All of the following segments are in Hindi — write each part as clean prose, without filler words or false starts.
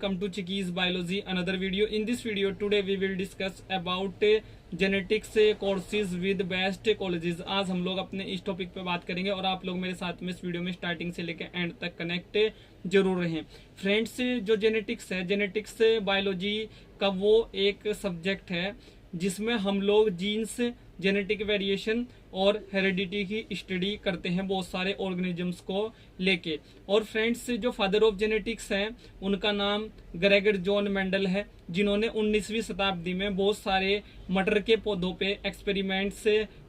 welcome to Chiki's Biology, another video. In this video today we will discuss about genetics courses with best colleges. आज हम लोग अपने इस टॉपिक पे बात करेंगे और आप लोग मेरे साथ में इस वीडियो में स्टार्टिंग से लेकर एंड तक कनेक्ट जरूर रहें। फ्रेंड्स, जो जेनेटिक्स है, जेनेटिक्स बायोलॉजी का वो एक सब्जेक्ट है जिसमें हम लोग जीन्स, जेनेटिक वेरिएशन और हेरिडिटी की स्टडी करते हैं बहुत सारे ऑर्गेनिजम्स को लेके। और फ्रेंड्स, जो फादर ऑफ जेनेटिक्स हैं उनका नाम ग्रेगर जॉन मेंडल है, जिन्होंने 19वीं शताब्दी में बहुत सारे मटर के पौधों पे एक्सपेरिमेंट्स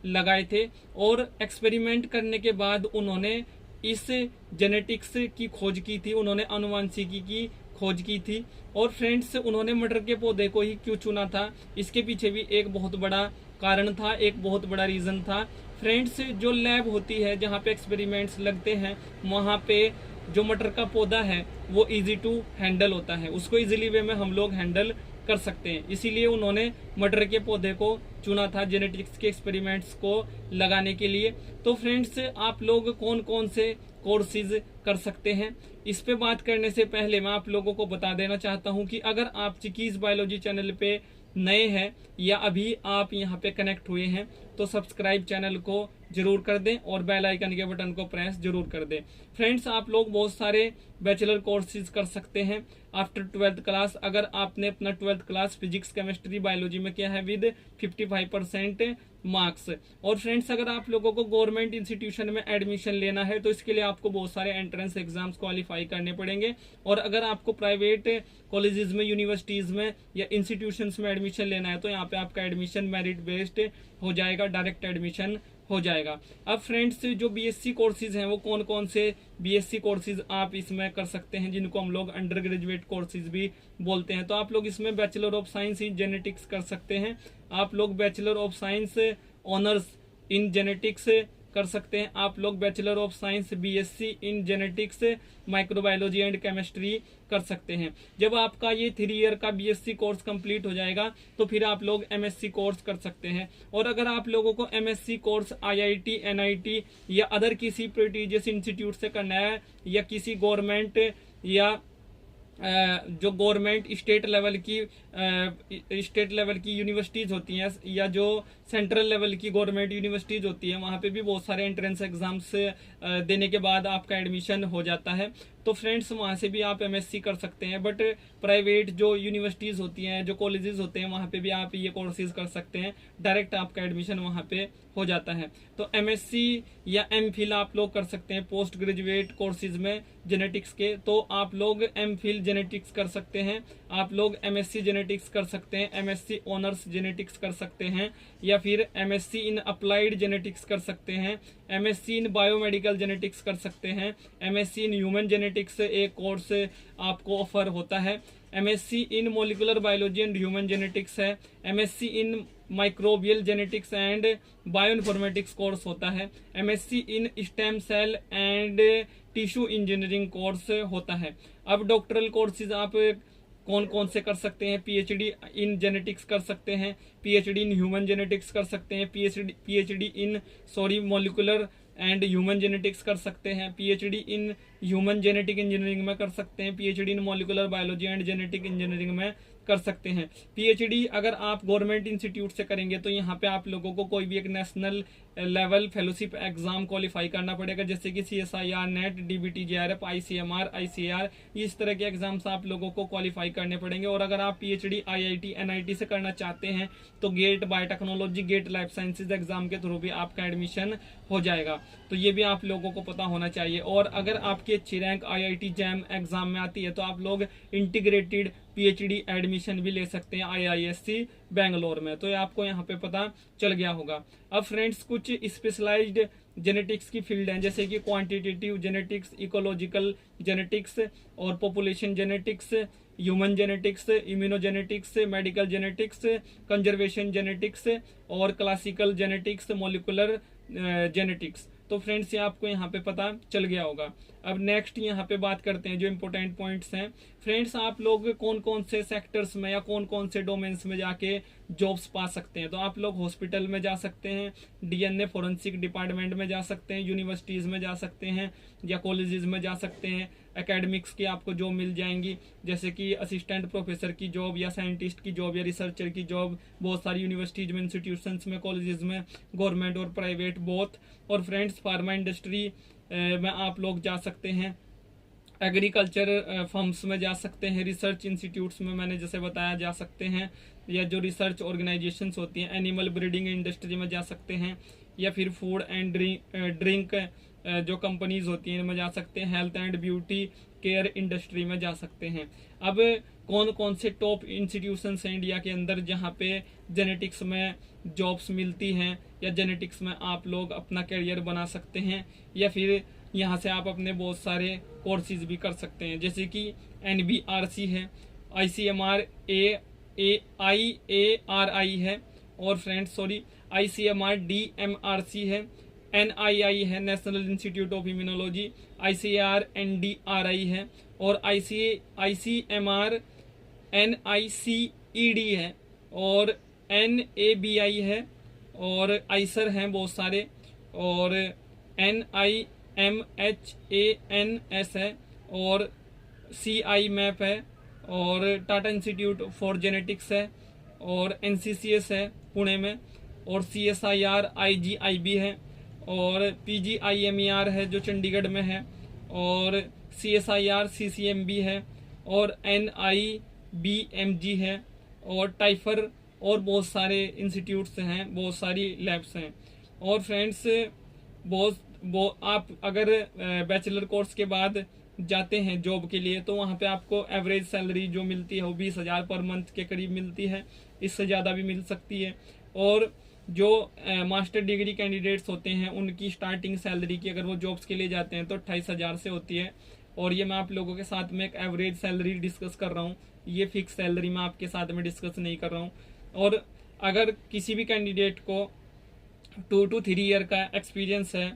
लगाए थे और एक्सपेरिमेंट करने के बाद उन्होंने इस जेनेटिक्स की खोज की थी, उन्होंने आनुवंशिकी की खोज की थी। और फ्रेंड्स, उन्होंने मटर के पौधे को ही क्यों चुना था, इसके पीछे भी एक बहुत बड़ा कारण था, एक बहुत बड़ा रीजन था। फ्रेंड्स, जो लैब होती है जहाँ पे एक्सपेरिमेंट्स लगते हैं वहाँ पे जो मटर का पौधा है वो इजी टू हैंडल होता है, उसको इजीली वे में हम लोग हैंडल कर सकते हैं, इसीलिए उन्होंने मटर के पौधे को चुना था जेनेटिक्स के एक्सपेरिमेंट्स को लगाने के लिए। तो फ्रेंड्स, आप लोग कौन कौन से कोर्सेज कर सकते हैं, इस पे बात करने से पहले मैं आप लोगों को बता देना चाहता हूं कि अगर आप चिकीज बायोलॉजी चैनल पे नए हैं या अभी आप यहां पे कनेक्ट हुए हैं तो सब्सक्राइब चैनल को जरूर कर दें और बेल आइकन के बटन को प्रेस जरूर कर दें। फ्रेंड्स, आप लोग बहुत सारे बैचलर कोर्सेज कर सकते हैं आफ्टर 12th क्लास। अगर आपने अपना 12th class physics, chemistry, biology में किया है विद 55% मार्क्स। और फ्रेंड्स, अगर आप लोगों को गवर्नमेंट इंस्टीट्यूशन में एडमिशन लेना है तो इसके लिए आपको बहुत सारे एंट्रेंस एग्जाम्स क्वालिफाई करने पड़ेंगे। और अगर आपको प्राइवेट कॉलेजेस में, यूनिवर्सिटीज में या इंस्टीट्यूशंस में एडमिशन लेना है तो यहाँ पे आपका एडमिशन मेरिट बेस्ड हो जाएगा, डायरेक्ट एडमिशन हो जाएगा। अब फ्रेंड्स, जो बीएससी कोर्सेज हैं वो कौन कौन से बीएससी कोर्सेज आप इसमें कर सकते हैं, जिनको हम लोग अंडर ग्रेजुएट कोर्सेज भी बोलते हैं। तो आप लोग इसमें bachelor of science in genetics कर सकते हैं, आप लोग bachelor of science honours in genetics कर सकते हैं, आप लोग bachelor of science BSc in genetics, microbiology and chemistry कर सकते हैं। जब आपका ये 3 ईयर का बीएससी कोर्स कंप्लीट हो जाएगा तो फिर आप लोग एमएससी कोर्स कर सकते हैं। और अगर आप लोगों को एमएससी कोर्स आईआईटी, एनआईटी या अदर किसी प्रेस्टिजियस इंस्टीट्यूट से करना है या किसी गवर्नमेंट या जो गवर्नमेंट स्टेट लेवल की यूनिवर्सिटीज होती हैं या जो सेंट्रल लेवल की गवर्नमेंट यूनिवर्सिटीज होती है वहाँ पे भी बहुत सारे एंट्रेंस एग्जाम्स देने के बाद आपका एडमिशन हो जाता है। तो फ्रेंड्स, वहाँ से भी आप एमएससी कर सकते हैं। बट प्राइवेट जो यूनिवर्सिटीज होती हैं, जो कॉलेजेस होते हैं, वहाँ पे भी आप ये कोर्सेज कर सकते हैं, डायरेक्ट आपका एडमिशन वहाँ पे हो जाता है। तो एमएससी या एमफिल आप लोग कर सकते हैं पोस्ट ग्रेजुएट कोर्सेज में जेनेटिक्स के। तो आप लोग एमफिल जेनेटिक्स कर सकते हैं, आप लोग एमएससी जेनेटिक्स कर सकते हैं, एमएससी ऑनर्स जेनेटिक्स कर सकते हैं, या फिर एमएससी इन अप्लाइड जेनेटिक्स कर सकते हैं, एमएससी इन बायोमेडिकल जेनेटिक्स कर सकते हैं, एमएससी इन ह्यूमन जेनेटिक्स एक कोर्स आपको ऑफर होता है, MSc in molecular biology and human genetics है, MSc in microbial genetics and bioinformatics course होता है, MSc in stem cell and tissue engineering course होता है। अब डॉक्टरल कोर्सेज आप कौन कौन से कर सकते हैं, पीएचडी इन जेनेटिक्स कर सकते हैं, पीएचडी इन ह्यूमन जेनेटिक्स कर सकते हैं, PhD in molecular and human genetics कर सकते हैं, PhD in human genetic engineering में कर सकते हैं, PhD in molecular biology and genetic engineering में कर सकते हैं। पीएचडी अगर आप गवर्नमेंट इंस्टीट्यूट से करेंगे तो यहाँ पे आप लोगों को कोई भी एक national level fellowship exam qualify करना पड़ेगा, जैसे कि CSIR, net, DBT, JRF, ICMR, ICR, इस तरह के एग्जाम्स आप लोगों को क्वालिफाई करने पड़ेंगे। और अगर आप पीएचडी आईआईटी, एनआईटी से करना चाहते हैं तो GATE biotechnology, GATE life sciences exam के थ्रू भी आपका एडमिशन हो जाएगा। तो ये भी आप लोगों को पता होना चाहिए। और अगर आपकी अच्छी रैंक आईआईटी जैम एग्जाम में आती है तो आप लोग इंटीग्रेटेड पीएचडी एडमिशन भी ले सकते हैं आईआईएससी बेंगलोर में। तो आपको यहाँ पे पता चल गया होगा। अब फ्रेंड्स, कुछ स्पेशलाइज्ड जेनेटिक्स की फील्ड हैं, जैसे कि क्वांटिटेटिव जेनेटिक्स, इकोलॉजिकल जेनेटिक्स और population genetics, human genetics, immunogenetics, medical genetics, conservation genetics और क्लासिकल जेनेटिक्स, मॉलिक्यूलर जेनेटिक्स। तो फ्रेंड्स, ये आपको यहाँ पे पता चल गया होगा। अब नेक्स्ट यहाँ पे बात करते हैं जो इम्पोर्टेंट पॉइंट्स हैं। फ्रेंड्स, आप लोग कौन कौन से सेक्टर्स में या कौन कौन से डोमेन्स में जाके जॉब्स पा सकते हैं। तो आप लोग हॉस्पिटल में जा सकते हैं, डीएनए फोरेंसिक डिपार्टमेंट में जा सकते हैं, यूनिवर्सिटीज में जा सकते हैं या कॉलेजेस में जा सकते हैं, एकेडमिक्स की आपको जॉब मिल जाएंगी, जैसे कि असिस्टेंट प्रोफेसर की जॉब या साइंटिस्ट की जॉब या रिसर्चर की जॉब बहुत सारी यूनिवर्सिटीज में, इंस्टीट्यूशंस में, कॉलेजेस में, गवर्नमेंट और प्राइवेट बोथ। और फ्रेंड्स फार्मा इंडस्ट्री में आप लोग जा सकते हैं, एग्रीकल्चर फर्म्स में जा सकते हैं, रिसर्च इंस्टीट्यूट्स में मैंने जैसे बताया जा सकते हैं, या जो रिसर्च ऑर्गेनाइजेशंस होती हैं, एनिमल ब्रीडिंग इंडस्ट्री में जा सकते हैं, या फिर फूड एंड ड्रिंक जो कंपनीज होती हैं इनमें जा सकते हैं, health and beauty care industry में जा सकते हैं। अब कौन कौन से टॉप इंस्टीट्यूशंस हैं इंडिया के अंदर जहाँ पे जेनेटिक्स में जॉब्स मिलती हैं, या जेनेटिक्स में आप लोग अपना करियर बना सकते हैं, या फिर यहाँ से आप अपने बहुत सारे कोर्सेज भी कर सकते हैं, जैसे कि NBRC है, ICMR IARI है, और फ्रेंड्स ICMR DMRC है, NII है, national institute of immunology, ICAR NDRI है, और ICMR NICED है, और NABI है, और ICER हैं बहुत सारे, और NIMHANS है, और CIMAP है, और टाटा इंस्टीट्यूट फॉर जेनेटिक्स है, और NCCS है पुणे में, और CSIR IGIB है, और PGIMER है जो चंडीगढ़ में है, और CSIR CCMB है, और NIBMG है, और टाइफर, और बहुत सारे इंस्टीट्यूट्स हैं, बहुत सारी लैब्स हैं। और फ्रेंड्स आप अगर बैचलर कोर्स के बाद जाते हैं जॉब के लिए तो वहाँ पे आपको एवरेज सैलरी जो मिलती है वो 20,000 पर मंथ के करीब मिलती है, इससे ज़्यादा भी मिल सकती है। और जो मास्टर डिग्री कैंडिडेट्स होते हैं उनकी स्टार्टिंग सैलरी की अगर वो जॉब्स के लिए जाते हैं तो 28,000 से होती है। और ये मैं आप लोगों के साथ में एक एवरेज सैलरी डिस्कस कर रहा हूँ, ये फिक्स सैलरी मैं आपके साथ में डिस्कस नहीं कर रहा हूँ। और अगर किसी भी कैंडिडेट को 2 to 3 ईयर का एक्सपीरियंस है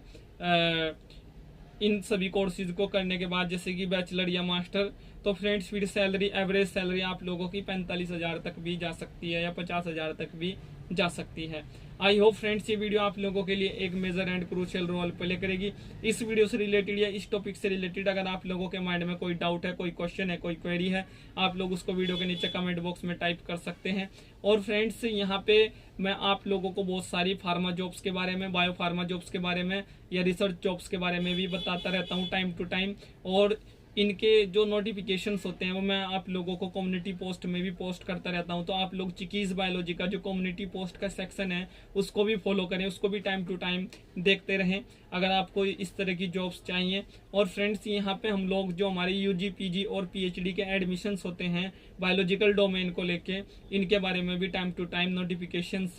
इन सभी कोर्सेज को करने के बाद, जैसे कि बैचलर या मास्टर, तो फ्रेंड्स फिर सैलरी एवरेज सैलरी आप लोगों की 45,000 तक भी जा सकती है, या 50,000 तक भी जा सकती है। आई होप फ्रेंड्स ये वीडियो आप लोगों के लिए एक major and crucial role play करेगी। इस वीडियो से रिलेटेड या इस टॉपिक से रिलेटेड अगर आप लोगों के माइंड में कोई डाउट है, कोई क्वेश्चन है, कोई क्वेरी है, आप लोग उसको वीडियो के नीचे कमेंट बॉक्स में टाइप कर सकते हैं। और फ्रेंड्स यहाँ पे मैं आप लोगों को बहुत सारी फार्मा जॉब्स के बारे में, बायो फार्मा जॉब्स के बारे में, या रिसर्च जॉब्स के बारे में भी बताता रहता हूँ टाइम टू टाइम। और इनके जो नोटिफिकेशंस होते हैं वो मैं आप लोगों को कम्युनिटी पोस्ट में भी पोस्ट करता रहता हूं। तो आप लोग चिकीज बायोलॉजी का जो कम्युनिटी पोस्ट का सेक्शन है उसको भी फॉलो करें, उसको भी टाइम टू टाइम देखते रहें अगर आपको इस तरह की जॉब्स चाहिए। और फ्रेंड्स यहाँ पे हम लोग जो हमारे UG PG और PhD के एडमिशन्स होते हैं बायोलॉजिकल डोमेन को लेके, इनके बारे में भी टाइम टू टाइम नोटिफिकेशंस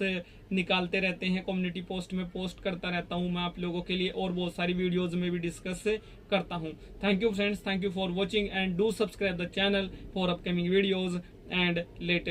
निकालते रहते हैं, कम्युनिटी पोस्ट में पोस्ट करता रहता हूँ मैं आप लोगों के लिए, और बहुत सारी वीडियोज में भी डिस्कस करता हूँ। Thank you friends, thank you for watching and do subscribe the channel for upcoming videos and latest